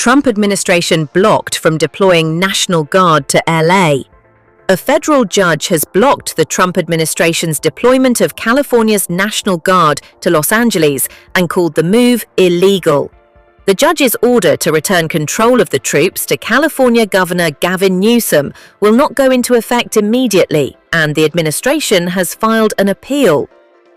Trump administration blocked from deploying National Guard to LA. A federal judge has blocked the Trump administration's deployment of California's National Guard to Los Angeles and called the move illegal. The judge's order to return control of the troops to California Governor Gavin Newsom will not go into effect immediately, and the administration has filed an appeal.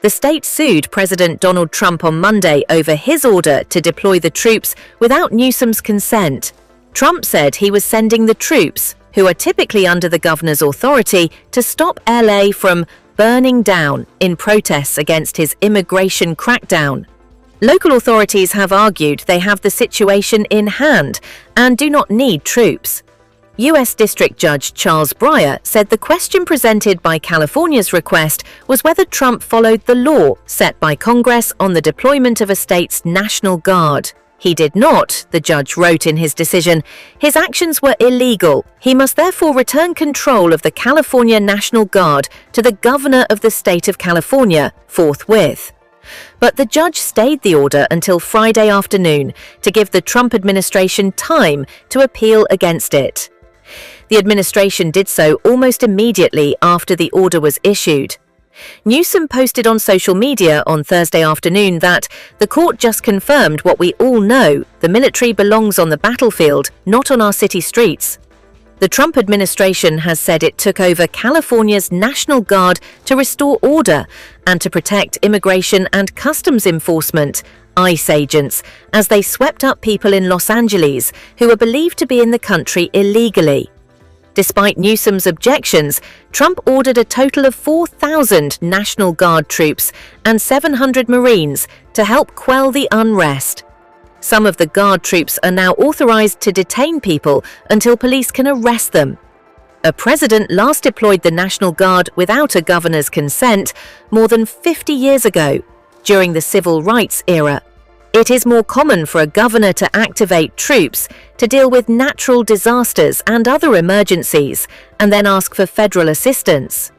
The state sued President Donald Trump on Monday over his order to deploy the troops without Newsom's consent. Trump said he was sending the troops, who are typically under the governor's authority, to stop LA from burning down in protests against his immigration crackdown. Local authorities have argued they have the situation in hand and do not need troops. U.S. District Judge Charles Breyer said the question presented by California's request was whether Trump followed the law set by Congress on the deployment of a state's National Guard. He did not, the judge wrote in his decision. His actions were illegal. He must therefore return control of the California National Guard to the governor of the state of California forthwith. But the judge stayed the order until Friday afternoon to give the Trump administration time to appeal against it. The administration did so almost immediately after the order was issued. Newsom posted on social media on Thursday afternoon that the court just confirmed what we all know: the military belongs on the battlefield, not on our city streets. The Trump administration has said it took over California's National Guard to restore order and to protect immigration and customs enforcement, ICE agents, as they swept up people in Los Angeles who were believed to be in the country illegally. Despite Newsom's objections, Trump ordered a total of 4,000 National Guard troops and 700 Marines to help quell the unrest. Some of the Guard troops are now authorized to detain people until police can arrest them. A president last deployed the National Guard without a governor's consent more than 50 years ago, during the civil rights era. It is more common for a governor to activate troops to deal with natural disasters and other emergencies, and then ask for federal assistance.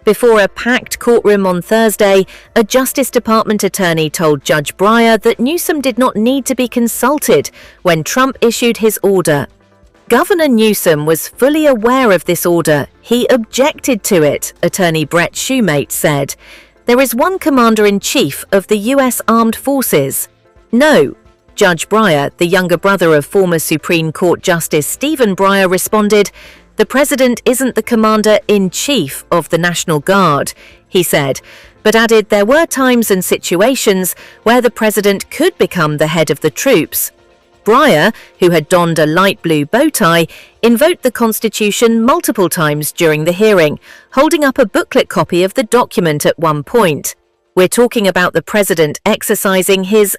Before a packed courtroom on Thursday, a Justice Department attorney told Judge Breyer that Newsom did not need to be consulted when Trump issued his order. Governor Newsom was fully aware of this order. He objected to it, attorney Brett Shumate said. There is one commander-in-chief of the U.S. Armed Forces. No. Judge Breyer, the younger brother of former Supreme Court Justice Stephen Breyer, responded, "The president isn't the commander-in-chief of the National Guard," he said, but added there were times and situations where the president could become the head of the troops. Breyer, who had donned a light blue bow tie, invoked the Constitution multiple times during the hearing, holding up a booklet copy of the document at one point. "We're talking about the president exercising his